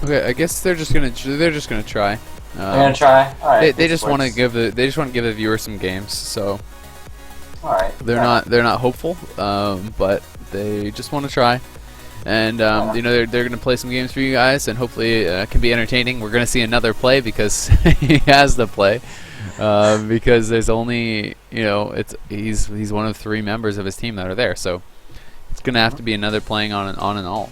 Okay, I guess they're just gonna try. They're gonna try. All right. They just want to give the viewer some games, so All right. they're not hopeful, but they just want to try, and you know they're gonna play some games for you guys, and hopefully it can be entertaining. We're gonna see another play because he has the play, because there's only he's one of 3 members of his team that are there, so it's gonna have to be another playing on an alt.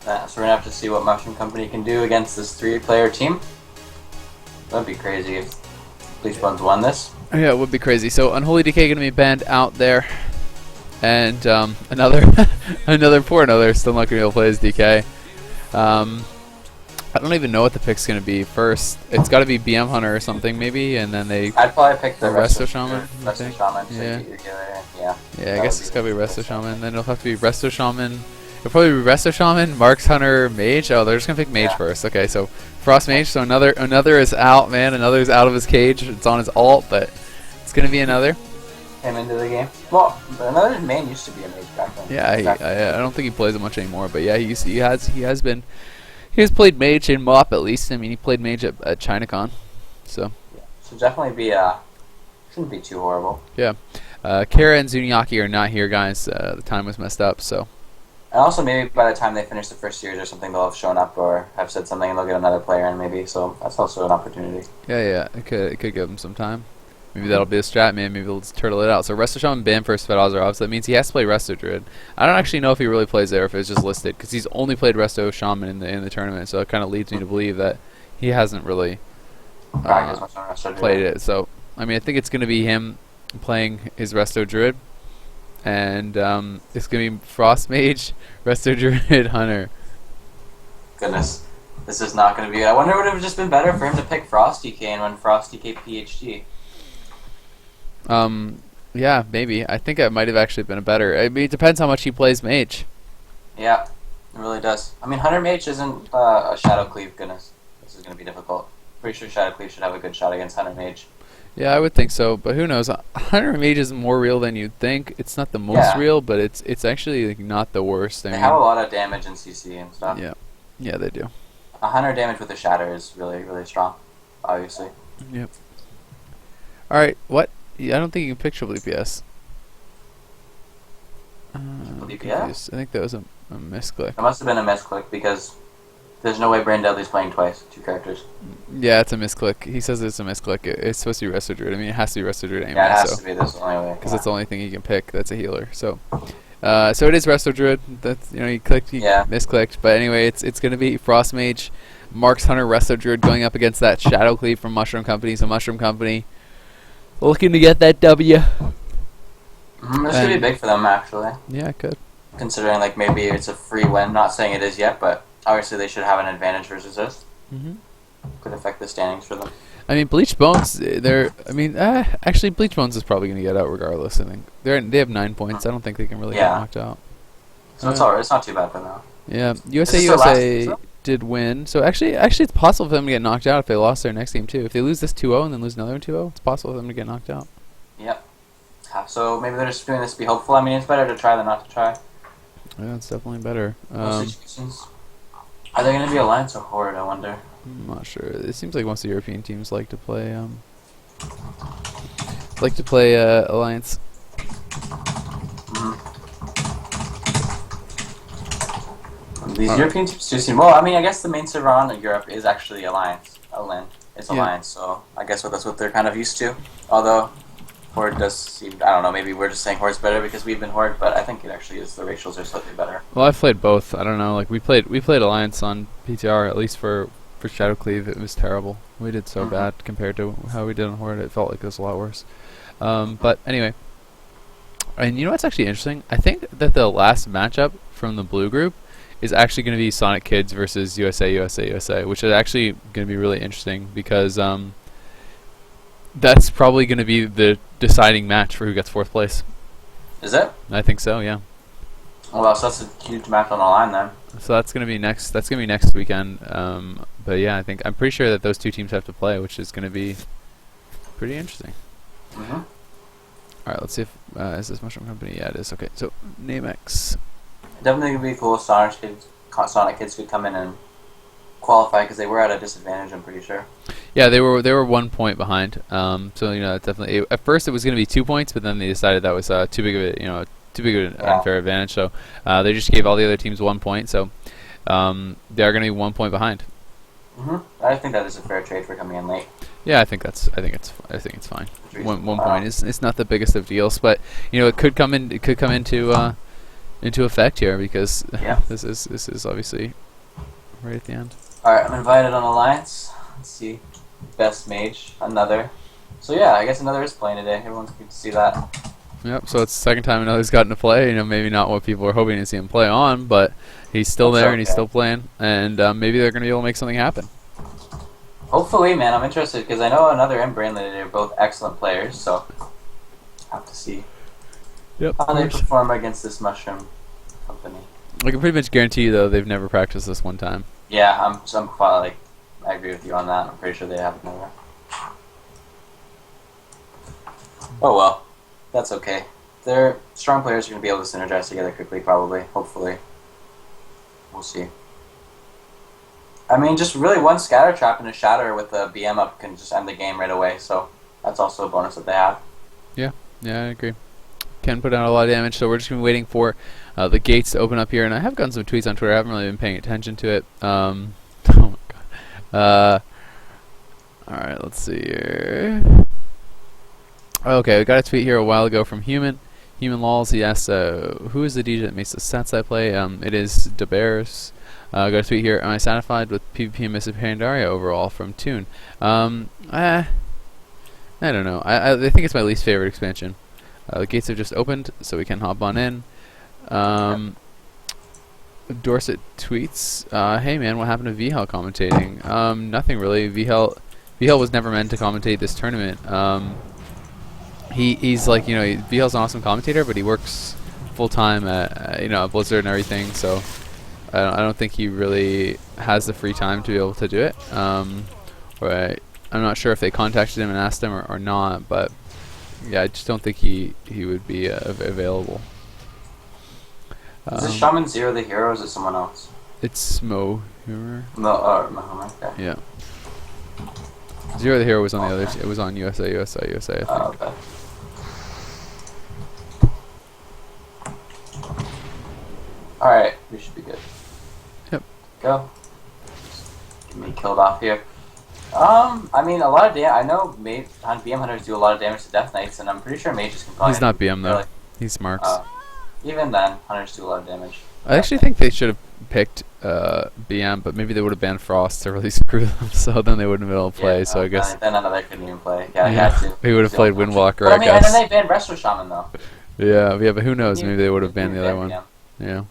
So we're gonna have to see what Mushroom Company can do against this 3-player team. That'd be crazy if Bleached Bones won this. Yeah, it would be crazy. So Unholy Decay gonna be banned out there, and another another still not gonna be able to play as DK. I don't even know what the pick's gonna be first. It's got to be BM Hunter or something maybe, and then I'd probably pick the Resto Shaman. Resto Shaman. So Yeah. you get your healer. Yeah. Yeah, I guess it's gotta be Resto Shaman. Then it'll have to be Resto Shaman. It'll probably be Resto Shaman, Marks Hunter, Mage. Oh, they're just gonna pick Mage first. Okay, so Frost Mage. So another is out, man. Another is out of his cage. It's on his alt, but it's gonna be another. Came into the game. Well, another main used to be a Mage back then. Yeah, I don't think he plays it much anymore, but yeah, he has played Mage in MOP at least. I mean, he played Mage at ChinaCon, so. Yeah. Should definitely be shouldn't be too horrible. Yeah, Kara and Zuniaki are not here, guys. The time was messed up, so. And also, maybe by the time they finish the first series or something, they'll have shown up or have said something, and they'll get another player in, maybe. So that's also an opportunity. Yeah, it could give him some time. Maybe that'll be a strat, man. Maybe we'll just turtle it out. So Resto Shaman banned for Svetozarov, so that means he has to play Resto Druid. I don't actually know if he really plays there, if it's just listed, because he's only played Resto Shaman in the tournament. So it kind of leads me to believe that he hasn't really played it. So I mean, I think it's going to be him playing his Resto Druid. And it's going to be Frost Mage, Resto Druid, Hunter. Goodness. This is not going to be... I wonder would it have just been better for him to pick Frost DK and run Frost DK PhD. Yeah, maybe. I think it might have actually been a better... I mean, it depends how much he plays Mage. Yeah, it really does. I mean, Hunter Mage isn't a Shadow Cleave. Goodness. This is going to be difficult. Pretty sure Shadow Cleave should have a good shot against Hunter Mage. Yeah, I would think so, but who knows? Hunter Mage is more real than you'd think. It's not the most real, but it's actually like, not the worst. They have a lot of damage in CC and stuff. Yeah, they do. A Hunter damage with a Shatter is really, really strong, obviously. Yep. Alright, what? Yeah, I don't think you can pick triple DPS. DPS? I think that was a misclick. It must have been a misclick because there's no way Brain Dudley's playing twice, 2 characters. Yeah, it's a misclick. He says it's a misclick. It's supposed to be Resto Druid. I mean, it has to be Resto Druid anyway. Yeah, it has to be this only way. Because it's the only thing he can pick that's a healer. So it is Resto Druid. That's, he clicked, he misclicked. But anyway, it's going to be Frost Mage, Marks Hunter, Resto Druid going up against that Shadow Cleave from Mushroom Company. So Mushroom Company looking to get that W. This could be big for them, actually. Yeah, it could. Considering, like, maybe it's a free win. Not saying it is yet, but obviously they should have an advantage versus us. Could affect the standings for them. I mean, Bleached Bones, actually, Bleached Bones is probably going to get out regardless, I think. They have 9 points. I don't think they can really get knocked out. So it's alright. It's not too bad for them. Yeah, USA did win. So actually, it's possible for them to get knocked out if they lost their next game, too. If they lose this 2-0 and then lose another 2-0, it's possible for them to get knocked out. Yep. So maybe they're just doing this to be hopeful. I mean, it's better to try than not to try. Yeah, it's definitely better. Most situations. Are they going to be Alliance or Horde, I wonder? I'm not sure. It seems like most of the European teams like to play Alliance. These European teams do seem... Well, I mean, I guess the main server on Europe is actually Alliance. It's Alliance, so I guess that's what they're kind of used to. Although, Horde does seem... I don't know, maybe we're just saying Horde's better because we've been Horde, but I think it actually is. The racials are slightly better. Well, I've played both. I don't know. Like, we played Alliance on PTR, at least for Shadow Cleave. It was terrible. We did so bad compared to how we did on Horde. It felt like it was a lot worse. But anyway. And you know what's actually interesting? I think that the last matchup from the blue group is actually going to be Sonic Kids versus USA, which is actually going to be really interesting because that's probably going to be the deciding match for who gets 4th place. Is it? I think so, yeah. Well, so that's a huge match on the line then. So that's going to be next. That's going to be next weekend. But yeah, I'm pretty sure that those 2 teams have to play, which is going to be pretty interesting. All right, let's see if is this Mushroom Company? Yeah, it is. Okay, so name X. Definitely would be cool if Sonic Kids could come in and qualify because they were at a disadvantage. I'm pretty sure. Yeah, they were 1 point behind. So you know, it's definitely at first it was going to be 2 points, but then they decided that was too big of a too big of an unfair advantage. So they just gave all the other teams 1 point. So they're going to be 1 point behind. I think that is a fair trade for coming in late. Yeah, I think it's fine. One point is it's not the biggest of deals, but you know it could come into effect here because this is obviously right at the end. All right, I'm invited on Alliance. Let's see, best mage, another. So yeah, I guess another is playing today. Everyone's good to see that. Yep. So it's the second time another's gotten to play. You know, maybe not what people are hoping to see him play on, but he's still there and he's still playing, and maybe they're going to be able to make something happen. Hopefully, man. I'm interested because I know another and Brainley, they're both excellent players, so have to see how they perform against this mushroom company. I can pretty much guarantee you, though, they've never practiced this one time. Yeah, I'm quite like I agree with you on that. I'm pretty sure they haven't never. Oh well, that's okay. Their strong players are going to be able to synergize together quickly, probably. Hopefully, we'll see. I mean, just really one scatter trap and a shatter with a BM up can just end the game right away. So that's also a bonus that they have. Yeah, I agree. Can put out a lot of damage, so we're just going to be waiting for the gates to open up here. And I have gotten some tweets on Twitter. I haven't really been paying attention to it. Oh my god. All right, let's see here. Okay, we got a tweet here a while ago from Human Lols. He asked, "Who is the DJ that makes the sets I play?" It is DeBears. Got a tweet here. Am I satisfied with PvP and Mr. Pandaria overall from Toon? I don't know. I think it's my least favorite expansion. The gates have just opened, so we can hop on in. Dorset tweets, "Hey man, what happened to VHL commentating?" Nothing really. VHL was never meant to commentate this tournament. He's like, VHL's an awesome commentator, but he works full time at Blizzard and everything, so I don't think he really has the free time to be able to do it. Right. I'm not sure if they contacted him and asked him or not, but yeah, I just don't think he would be available. Is this Shaman Zero the hero, or is it someone else? It's Mo Humor. No, Mo, okay. Yeah. Zero the hero was on the other. It was on USA, I think. Oh, okay. All right, we should be good. Yep. Go. Get me killed off here. I mean, a lot of damage. I know BM hunters do a lot of damage to Death Knights, and I'm pretty sure mages can probably. He's not BM though. He's Marks. Even then, hunters do a lot of damage. I actually think they should have picked BM, but maybe they would have banned Frost to really screw them, so then they wouldn't be able to play. So I guess then another couldn't even play. Yeah, he had to. He would have played Windwalker. But I mean, and then they banned Resto Shaman though. Yeah, but who knows? Maybe they would have banned the other one. Yeah.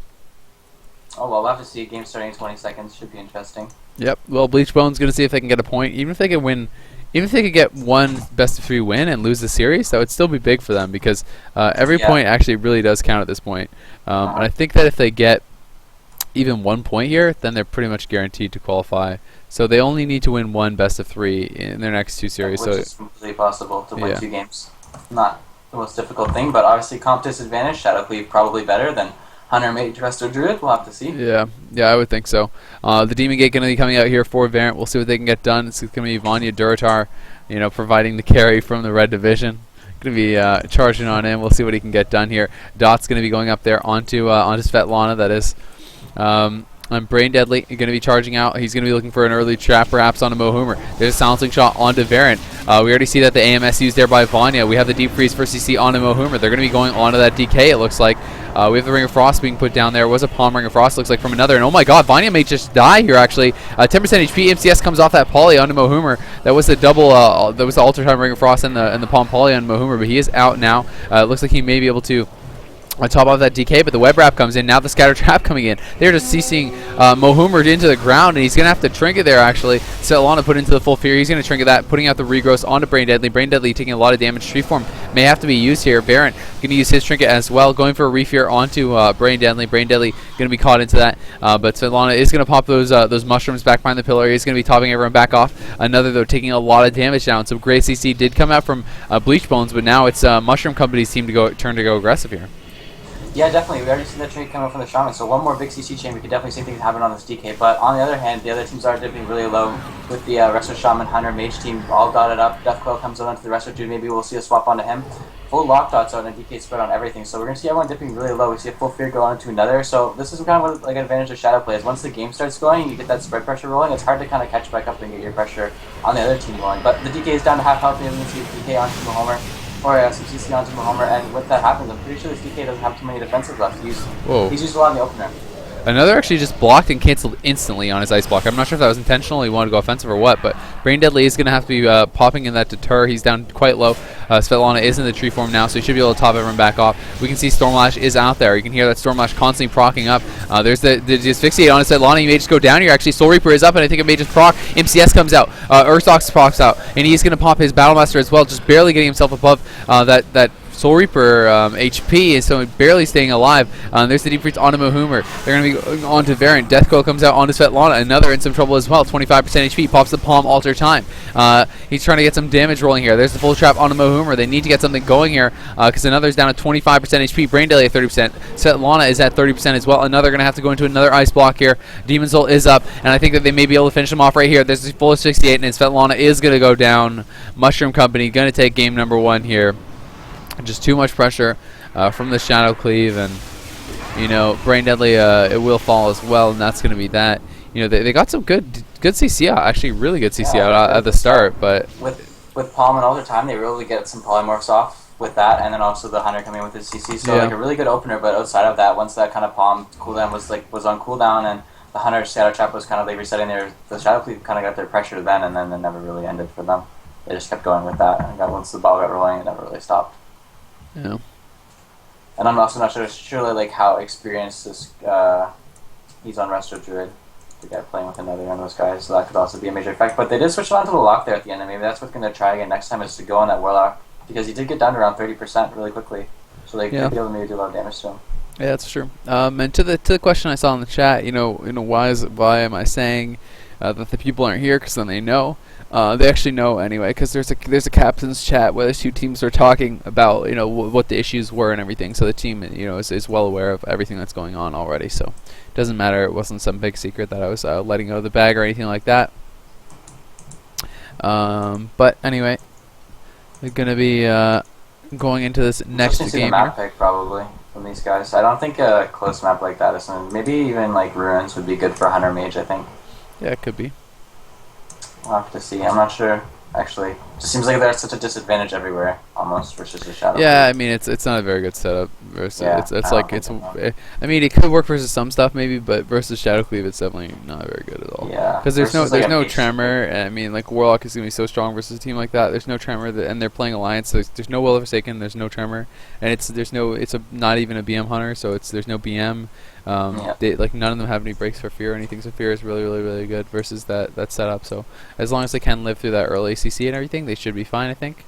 Oh well, we'll have to see. Game starting in 20 seconds. Should be interesting. Yep. Well, Bleached Bones gonna see if they can get a point. Even if they could win, even if they could get one best of 3 win and lose the series, that would still be big for them because every point actually really does count at this point. And I think that if they get even 1 point here, then they're pretty much guaranteed to qualify. So they only need to win 1 best of 3 in their next 2 series. Which is completely possible to win 2 games. Not the most difficult thing, but obviously comp disadvantage. Shadow Cleave probably better than Hunter, Mage, Resto, Druid. We'll have to see. Yeah, I would think so. The Demon Gate going to be coming out here for Variant. We'll see what they can get done. It's going to be Vanya Duratar, providing the carry from the red division. Going to be charging on in. We'll see what he can get done here. Dot's going to be going up there onto Svetlana. That is. Brain Deadly going to be charging out. He's going to be looking for an early trap, perhaps onto Mohumer. There's a silencing shot onto Variant. We already see that the AMS used there by Vanya. We have the Deep Freeze for CC onto Mohumer. They're going to be going onto that DK, it looks like. We have the Ring of Frost being put down there. It was a Palm Ring of Frost, looks like, from another. And oh my god, Vanya may just die here, actually. 10% HP. MCS comes off that Poly onto Mohumer. That was the double, that was the Ultra Time Ring of Frost and the Palm Poly on Mohumer, but he is out now. It looks like he may be able to on top of that DK, but the web wrap comes in. Now the scatter trap coming in. They're just CCing Mohumer into the ground, and he's going to have to trinket there, actually. Svetlana put into the full fear. He's going to trinket that, putting out the regrowth onto Brain Deadly. Brain Deadly taking a lot of damage. Tree Form may have to be used here. Baron going to use his trinket as well, going for a refear onto Brain Deadly. Brain Deadly going to be caught into that, but Svetlana is going to pop those mushrooms back behind the pillar. He's going to be topping everyone back off. Another, though, taking a lot of damage down. So Grey CC did come out from Bleached Bones, but now it's Mushroom Company's team to turn to go aggressive here. Yeah, definitely. We already seen the trade coming from the Shaman, so one more big CC chain, we could definitely see things happen on this DK. But on the other hand, the other teams are dipping really low with the Resto Shaman, Hunter, Mage team all dotted up. Death Coil comes on to the Resto dude, maybe we'll see a swap onto him. Full lock dots out and a DK spread on everything, so we're going to see everyone dipping really low. We see a full fear go on to another, so this is kind of what, like an advantage of Shadow Play is once the game starts going and you get that spread pressure rolling, it's hard to kind of catch back up and get your pressure on the other team going. But the DK is down to half health, maybe we can see DK onto the Homer. Or some CC onto the Homer, and when that happens, I'm pretty sure this DK doesn't have too many defensive left. He's used a lot in the opener. Another actually just blocked and canceled instantly on his ice block. I'm not sure if that was intentional, he wanted to go offensive or what, but Brain Deadly is going to have to be popping in that deter. He's down quite low. Svetlana is in the tree form now, so he should be able to top everyone back off. We can see Stormlash is out there. You can hear that Stormlash constantly procking up. There's the asphyxiate on his Svetlana. He may just go down here. Actually, Soul Reaper is up, and I think it may just proc. MCS comes out. Ursox procs out, and he's going to pop his Battlemaster as well, just barely getting himself above that Soul Reaper HP, and so barely staying alive. There's the Deep Freeze onto Mahumer. They're going to be going on to Variant. Death Coil comes out onto Svetlana. Another in some trouble as well. 25% HP. Pops the Palm Alter Time. He's trying to get some damage rolling here. There's the full trap onto Mahumer. They need to get something going here because another's down to 25% HP. Brain Daily at 30%. Svetlana is at 30% as well. Another going to have to go into another ice block here. Demon Soul is up, and I think that they may be able to finish him off right here. There's the full 68, and Svetlana is going to go down. Mushroom Company going to take game number 1 here. Just too much pressure from the Shadow Cleave, and Brain Deadly it will fall as well, and that's going to be that. They got some good CC out, actually really good CC out at the start, but with Palm and Alter Time, they were able to get some polymorphs off with that, and then also the Hunter coming with his CC, so like a really good opener. But outside of that, once that kind of Palm cooldown was on cooldown, and the Hunter Shadow Trap was kind of like resetting the Shadow Cleave kind of got their pressure then, and then it never really ended for them. They just kept going with that, and once the ball got rolling, it never really stopped. Yeah. And I'm also not sure like how experienced this he's on Resto Druid, the guy playing with another one of those guys, so that could also be a major effect. But they did switch on to the lock there at the end, and maybe that's what they're going to try again next time is to go on that Warlock, because he did get down to around 30% really quickly, so they could be able to maybe do a lot of damage to him. Yeah, that's true. And to the question I saw in the chat, why am I saying that the people aren't here? Because then they know. They actually know anyway, because there's a captain's chat where the 2 teams are talking about what the issues were and everything. So the team is well aware of everything that's going on already. So it doesn't matter. It wasn't some big secret that I was letting out of the bag or anything like that. But anyway, we're gonna be going into this next game. See the map pick probably from these guys. I don't think a close map like that is maybe even like Ruins would be good for Hunter Mage. I think. Yeah, it could be. We'll have to see. I'm not sure. Actually, it just seems like there's such a disadvantage everywhere, almost versus the Shadow. Yeah, I mean it's not a very good setup. Versus I mean it could work versus some stuff maybe, but versus Shadow Cleave it's definitely not very good at all. Yeah. Because there's no tremor. And I mean like Warlock is gonna be so strong versus a team like that. There's no tremor, and they're playing Alliance, so there's no Will of Forsaken. There's no tremor, and it's not even a BM hunter, so there's no BM. None of them have any breaks for fear or anything, so fear is really, really, really good versus that setup. So as long as they can live through that early CC and everything, they should be fine, I think.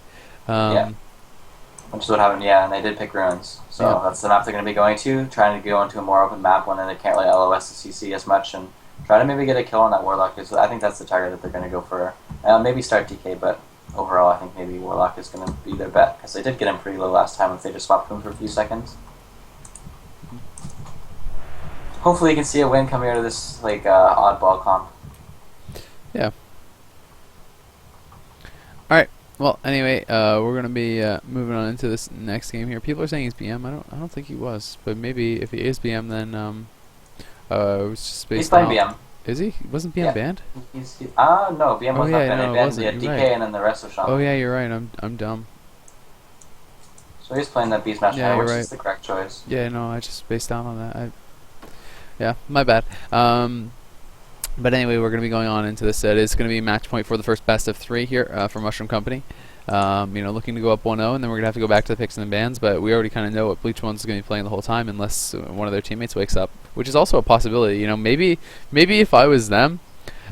Which is what happened, and they did pick Ruins. So that's the map they're going to be going to, trying to go into a more open map when they can't really LOS the CC as much, and try to maybe get a kill on that Warlock. So I think that's the target that they're going to go for. Maybe start DK, but overall I think maybe Warlock is going to be their bet, because they did get him pretty low last time if they just swapped him for a few seconds. Hopefully you can see a win coming out of this oddball comp. Yeah. Alright. Well, anyway, we're gonna be moving on into this next game here. People are saying he's BM. I don't think he was, but maybe if he is BM, then it was just based. He's playing BM. Is he? Wasn't BM banned? No, BM was not banned. They banned the DK and then the rest of Shaman. Oh yeah, you're right. I'm dumb. So he's playing that Beastmaster now, which right. is the correct choice. Yeah, no, I just based down on that. Yeah, my bad. But anyway, we're going to be going on into this. It is going to be match point for the first best of 3 here for Mushroom Company. Looking to go up 1-0, and then we're going to have to go back to the picks and the bans, but we already kind of know what Bleached Bones is going to be playing the whole time unless one of their teammates wakes up, which is also a possibility. Maybe if I was them...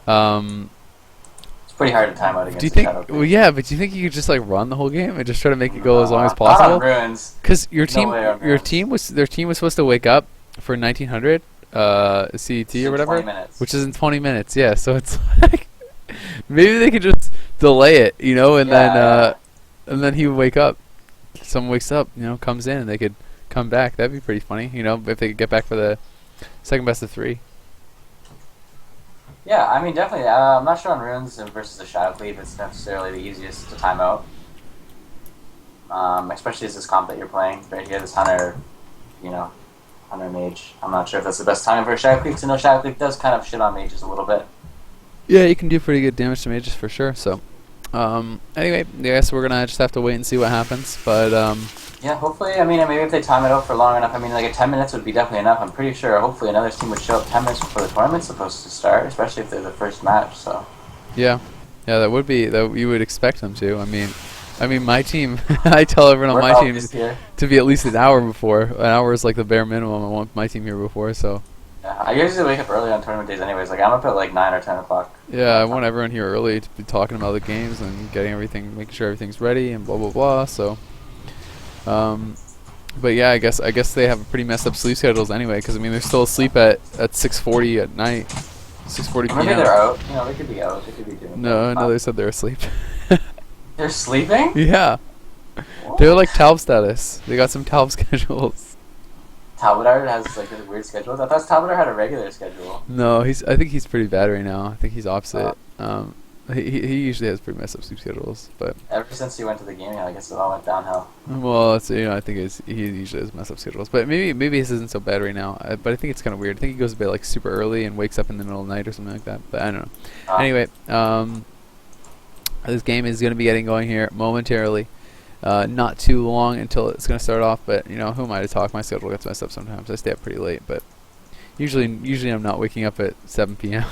it's pretty hard to time out against do you think? Well, yeah, but do you think you could just run the whole game and just try to make it go as long as possible? Because their team was supposed to wake up for 1900 CET or whatever, which is in 20 minutes. Yeah, so it's like maybe they could just delay it, and then he would wake up. Someone wakes up, comes in, and they could come back. That'd be pretty funny, you know, if they could get back for the second best of 3. Yeah, I mean, definitely. I'm not sure on Runes versus the Shadow Cleave it's necessarily the easiest to time out. Especially as this comp that you're playing right here, this Hunter, you know, Hunter Mage. I'm not sure if that's the best time for a Shadow Cleave, because I know Shadow Cleave does kind of shit on mages a little bit. Yeah, you can do pretty good damage to mages for sure. So, anyway, I guess we're gonna just have to wait and see what happens. But yeah, hopefully. I mean, maybe if they time it out for long enough. I mean, like 10 minutes would be definitely enough. I'm pretty sure. Hopefully, another team would show up 10 minutes before the tournament's supposed to start, especially if they're the first match. So. yeah, that would be that you would expect them to. I mean, my team. I tell everyone on my team to be at least an hour before. An hour is like the bare minimum. I want my team here before. So. Yeah, I usually wake up early on tournament days, anyways. Like I'm up at like 9 or 10 o'clock. Yeah, I want everyone here early to be talking about the games and getting everything, making sure everything's ready and blah blah blah. So, but yeah, I guess they have pretty messed up sleep schedules anyway. Because I mean, they're still asleep at 6:40 at night, 6:40 p.m. Maybe they're out. You know, they could be out. They could be doing. No, they said they're asleep. They're sleeping? Yeah, What? they're like Talb status. They got some Talb schedules. Talbotard has like a weird schedule. I thought Talbotard had a regular schedule. No, I think he's pretty bad right now. I think he's opposite. He usually has pretty messed up sleep schedules, but Ever since he went to the gaming, I guess it all went downhill. well, it's, you know, I think he usually has messed up schedules, but maybe his isn't so bad right now. But I think it's kind of weird. I think he goes to bed like super early and wakes up in the middle of the night or something like that. But I don't know. Anyway, this game is going to be getting going here momentarily. Not too long until it's going to start off, but you know, who am I to talk? My schedule gets messed up sometimes. I stay up pretty late, but usually I'm not waking up at 7 p.m.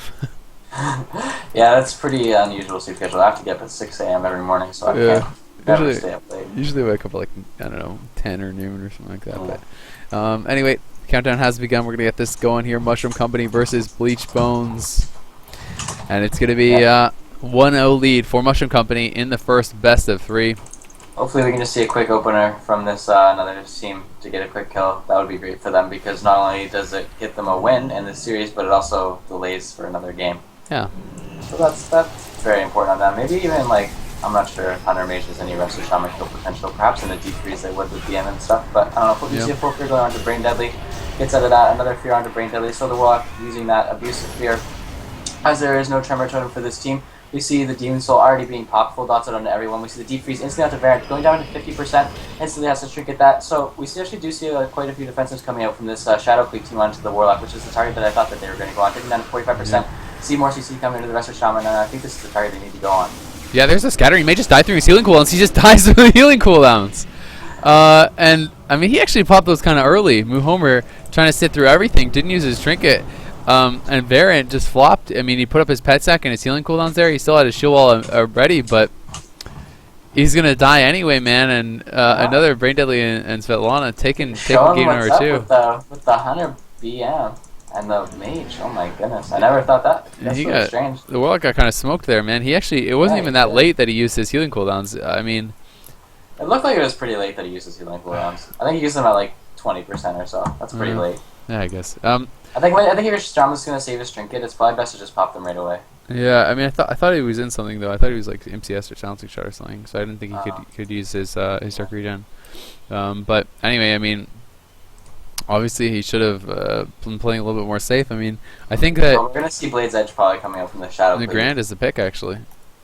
Yeah, that's pretty unusual sleep schedule. I have to get up at 6 a.m. every morning, so I can't never stay up late. Usually wake up at like, I don't know, 10 or noon or something like that. But anyway, countdown has begun. We're going to get this going here. Mushroom Company versus Bleached Bones. And it's going to be 1-0 lead for Mushroom Company in the first best of 3. Hopefully we can just see a quick opener from this another team to get a quick kill. That would be great for them, because not only does it get them a win in this series, but it also delays for another game. Yeah. So that's very important on them. Maybe even like, I'm not sure if Hunter Mage has any rest or shaman kill potential. Perhaps in the deep freeze they would with DM and stuff. But I don't know. If we see a full fear going on to Brain Deadly, gets out of that, another fear onto Brain Deadly. So the Warlock using that abusive fear. As there is no Tremor Totem for this team, we see the Demon Soul already being popped, full dots out onto everyone. We see the deep freeze instantly onto Variant, going down to 50%, instantly has to trinket that. So we actually do see quite a few defensives coming out from this Shadow Cleave team onto the Warlock, which is the target that I thought that they were going to go on, taking down to 45%. Yeah. See more CC coming into the rest of Shaman, and I think this is the target they need to go on. Yeah, there's a scatter. He may just die through his healing cooldowns. He just dies through the healing cooldowns. And, I mean, he actually popped those kind of early. Homer trying to sit through everything, didn't use his trinket. And Variant just flopped. I mean, he put up his pet sack and his healing cooldowns there. He still had his shield wall ready, but he's going to die anyway, man. And another Brain Deadly and Svetlana taking game number 2. With the Hunter BM. And the Mage, oh my goodness. I never thought that. That's really strange. The Warlock got kind of smoked there, man. It wasn't even that late that he used his healing cooldowns. I mean... It looked like it was pretty late that he used his healing cooldowns. I think he used them at like 20% or so. That's pretty late. Yeah, I guess. I think if your Strama's going to save his trinket, it's probably best to just pop them right away. Yeah, I mean, I thought he was in something, though. I thought he was like MCS or Silencing Shot or something, so I didn't think he could use his Dark Regen. But anyway, I mean... Obviously, he should have been playing a little bit more safe. I mean, I think that... Well, we're going to see Blade's Edge probably coming out from the Shadow Cleave. Nagrand is the pick, actually.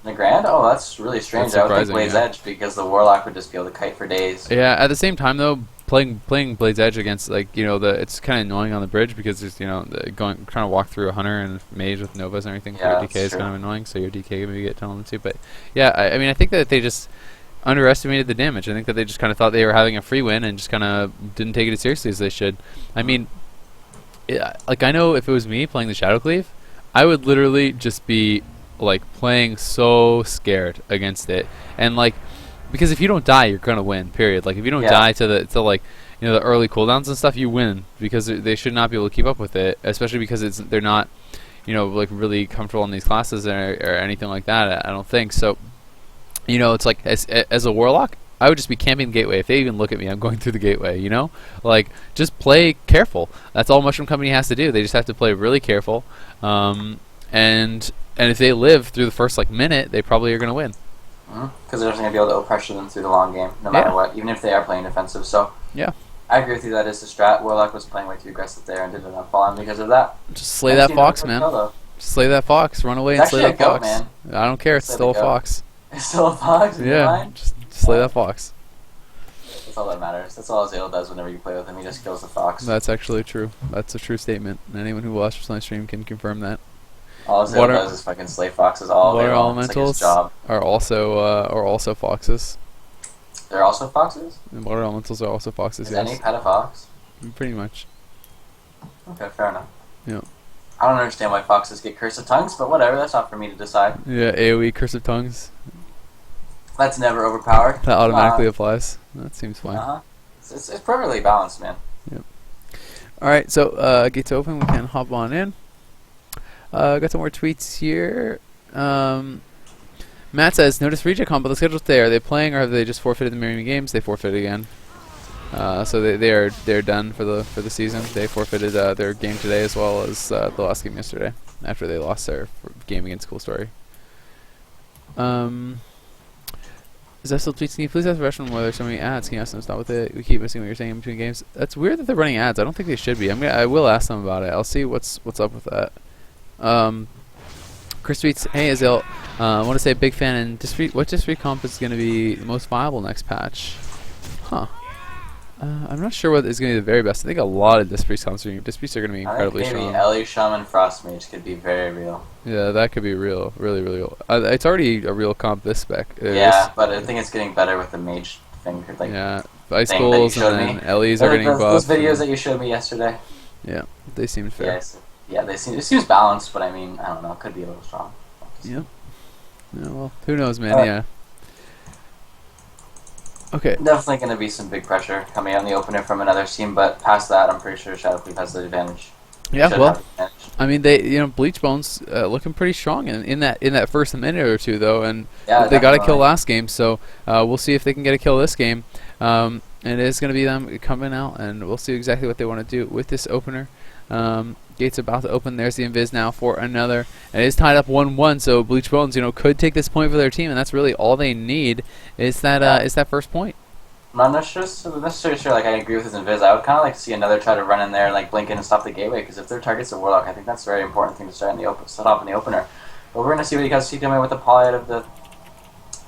Nagrand? Oh, that's really strange. I would think Blade's Edge, because the Warlock would just be able to kite for days. Yeah, at the same time, though, playing Blade's Edge against, like, you know, it's kind of annoying on the bridge, because there's, you know, trying to walk through a Hunter and Mage with Novas and everything for your DK is kind of annoying, so your DK maybe get tunneled into. But, yeah, I mean, I think that they just... underestimated the damage. I think that they just kind of thought they were having a free win and just kind of didn't take it as seriously as they should. I mean, like, I know if it was me playing the Shadow Cleave, I would literally just be like playing so scared against it, and like, because if you don't die, you're gonna win. Period. Like, if you don't die to like, you know, the early cooldowns and stuff, you win, because they should not be able to keep up with it, especially because they're not, you know, like really comfortable in these classes or anything like that. I don't think so. You know, it's like, as a Warlock, I would just be camping the gateway. If they even look at me, I'm going through the gateway, you know? Like, just play careful. That's all Mushroom Company has to do. They just have to play really careful. And if they live through the first, like, minute, they probably are going to win. Because they're just going to be able to pressure them through the long game, no matter what, even if they are playing defensive. So, yeah. I agree with you. That is the strat. Warlock was playing way too aggressive there and did not fall on because of that. Just slay that fox, man. Just slay that fox. Run away and slay that fox. Man. I don't care. It's still a fox. It's still a fox? Yeah. Just slay that fox. That's all that matters. That's all Azael does whenever you play with him. He just kills the fox. That's actually true. That's a true statement. Anyone who watches my stream can confirm that. All Azael does is fucking slay foxes all day long. Elementals are also foxes. They're also foxes? And water elementals are also foxes, is yes. any pet a fox? Pretty much. Okay, fair enough. Yeah. I don't understand why foxes get Curse of Tongues, but whatever, that's not for me to decide. Yeah, AoE Curse of Tongues. That's never overpowered. That automatically applies. That seems fine. It's perfectly balanced, man. Yep. Alright, so gates open, we can hop on in. Got some more tweets here. Matt says, notice reject combo, the schedule today. Are they playing or have they just forfeited the Miami games? They forfeited again. So they're done for the season. They forfeited their game today as well as the last game yesterday after they lost their game against Cool Story. Is that still tweets? Can you please ask the restaurant whether there's so many ads? Can you ask them to stop with it? We keep missing what you're saying in between games. That's weird that they're running ads. I don't think they should be. I will ask them about it. I'll see what's up with that. Chris tweets, hey Azael, I want to say big fan and what discrete comp is going to be the most viable next patch? Huh. I'm not sure what is going to be the very best. I think a lot of discrete comps are going to be incredibly strong. Maybe Ellie, Shaman, Frostmage could be very real. Yeah, that could be real. Really, really real. It's already a real comp this spec. Yeah, but I think it's getting better with the mage thing. Like, yeah, Icicles and then Ellie's are getting Those buffed. videos that you showed me yesterday. Yeah, they seem fair. Yeah, it seems balanced, but I mean, I don't know, it could be a little strong. Yeah. Yeah, well, who knows, man, yeah. Okay. Definitely going to be some big pressure coming out in the opener from another team, but past that, I'm pretty sure Shadowcleave has the advantage. Yeah, well, I mean, Bleached Bones looking pretty strong in that first minute or two, though, and they got a kill last game, so we'll see if they can get a kill this game. And it is going to be them coming out, and we'll see exactly what they want to do with this opener. Gate's about to open. There's the invis now for another. And it is tied up 1-1, so Bleached Bones, could take this point for their team, and that's really all they need is that first point. I'm not necessarily sure. Like, I agree with his invis. I would kind of like to see another try to run in there, like blink in and stop the gateway, because if their target's a warlock, I think that's a very important thing to start off in the opener. But we're gonna see what he guys see coming with the poly out of the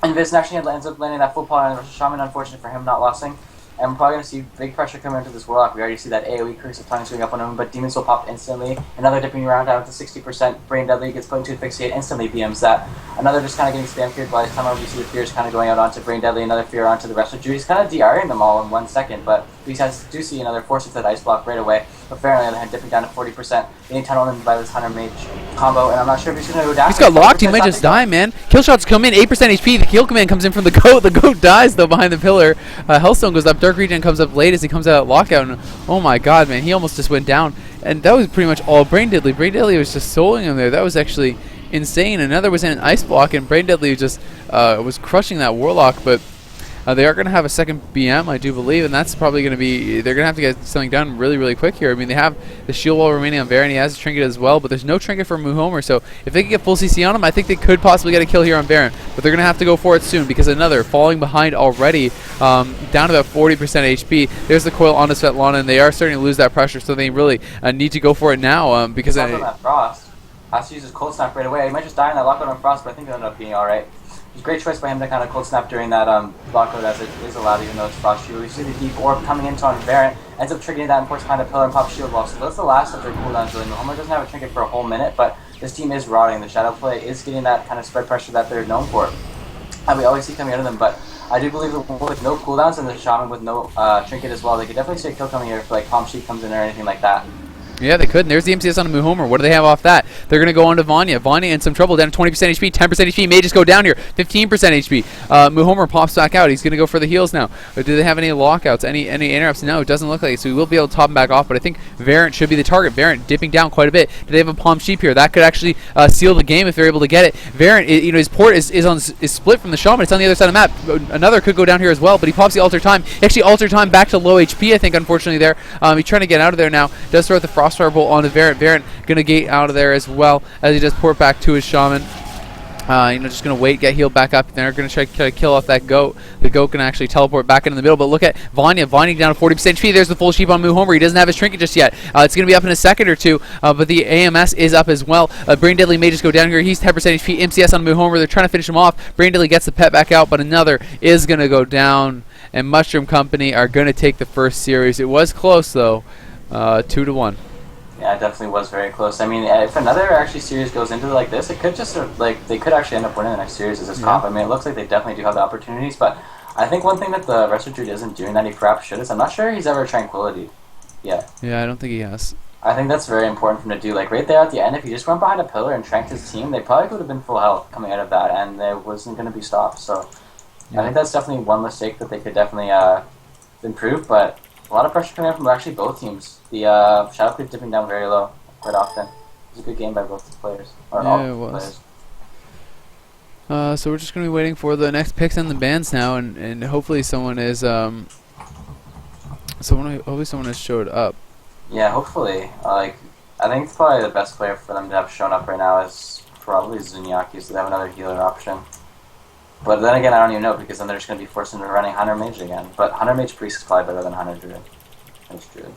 invis, and actually ends up landing that full poly on the Shaman. Unfortunate for him, not losing. And we're probably going to see big pressure coming into this Warlock. We already see that AoE Curse of Tongues going up on him, but Demon Soul popped instantly. Another dipping around down to 60%. Brain Deadly gets put into a Fixate, instantly BMs that. Another just kind of getting spam feared by his time over. We see the fears kind of going out onto Brain Deadly, another fear onto the rest of Judy. He's kind of DRing them all in 1 second, but we do see another force into that Ice Block right away. But Fair, on the other hand, dipping down to 40%, getting tunneled in by this Hunter Mage combo, and I'm not sure if he's going to go down. He's got locked, he might just die, man. Kill shots come in, 8% HP, the kill command comes in from the goat. The goat dies, though, behind the pillar. Hellstone goes up, Dark Regen comes up late as he comes out of lockout, and oh my god, man, he almost just went down. And that was pretty much all Brain Deadly. Brain Deadly was just soloing him there. That was actually insane. Another was in an Ice Block, and Brain Deadly just was crushing that Warlock, but they are going to have a second BM, I do believe, and that's probably going to be... They're going to have to get something done really, really quick here. I mean, they have the shield wall remaining on Baron. He has a trinket as well, but there's no trinket for Muhomer, so if they can get full CC on him, I think they could possibly get a kill here on Baron. But they're going to have to go for it soon, because another falling behind already, down to about 40% HP. There's the coil onto Svetlana, and they are starting to lose that pressure, so they really need to go for it now, because... that Frost has to use his Cold Snap right away. He might just die in that lockout on Frost, but I think he'll end up being alright. It's a great choice by him to kind of cold snap during that lockout as it is allowed, even though it's Frost Shield. We see the deep orb coming into on Variant, ends up triggering that and force behind a pillar and pop shield wall. So that's the last of their cooldowns really. Homer doesn't have a trinket for a whole minute, but this team is rotting. The shadow play is getting that kind of spread pressure that they're known for. And we always see coming out of them, but I do believe that with no cooldowns and the Shaman with no trinket as well, they could definitely see a kill coming here if like Palm Sheet comes in or anything like that. Yeah, they could. And there's the MCS on Muhomer. What do they have off that? They're going to go on to Vanya. Vanya in some trouble, down to 20% HP, 10% HP. May just go down here, 15% HP. Muhomer pops back out. He's going to go for the heals now. But do they have any lockouts, any interrupts? No, it doesn't look like it. So we will be able to top him back off. But I think Variant should be the target. Variant dipping down quite a bit. Do they have a Palm Sheep here? That could actually seal the game if they're able to get it. Variant, his port is split from the Shaman. It's on the other side of the map. Another could go down here as well, but he pops the Alter Time. He actually Alter Time back to low HP, I think, unfortunately there. He's trying to get out of there now. Does throw the Frostfire Bolt onto Variant. Variant going to gate out of there as well as he does port back to his Shaman. Just going to wait, get healed back up. They're going to try to kill off that goat. The goat can actually teleport back into the middle. But look at Vanya. Vanya down to 40% HP. There's the full sheep on Moo Homer. He doesn't have his trinket just yet. It's going to be up in a second or two. But the AMS is up as well. Brain Deadly may just go down here. He's 10% HP. MCS on Moo Homer. They're trying to finish him off. Brain Deadly gets the pet back out, but another is going to go down. And Mushroom Company are going to take the first series. It was close, though. 2-1. Yeah, it definitely was very close. I mean, if another actually series goes into it like this, it could just they could actually end up winning the next series as this comp. I mean, it looks like they definitely do have the opportunities, but I think one thing that the Resto Druid isn't doing that he perhaps should is I'm not sure he's ever Tranquility yet. Yeah, I don't think he has. I think that's very important for him to do. Like right there at the end, if he just went behind a pillar and tranked his team, they probably would have been full health coming out of that, and it wasn't going to be stopped. So I think that's definitely one mistake that they could definitely improve, but a lot of pressure coming out from actually both teams. The Shadow Creep dipping down very low quite often. It was a good game by both players. Or Yeah, all it was. players. So we're just going to be waiting for the next picks and the bans now, and hopefully someone is hopefully someone has showed up. Yeah, hopefully. I think probably the best player for them to have shown up right now is probably Zunyaki, so they have another healer option. But then again, I don't even know, because then they're just going to be forced into running Hunter Mage again. But Hunter Mage Priest is probably better than Hunter Druid. Mage Druid.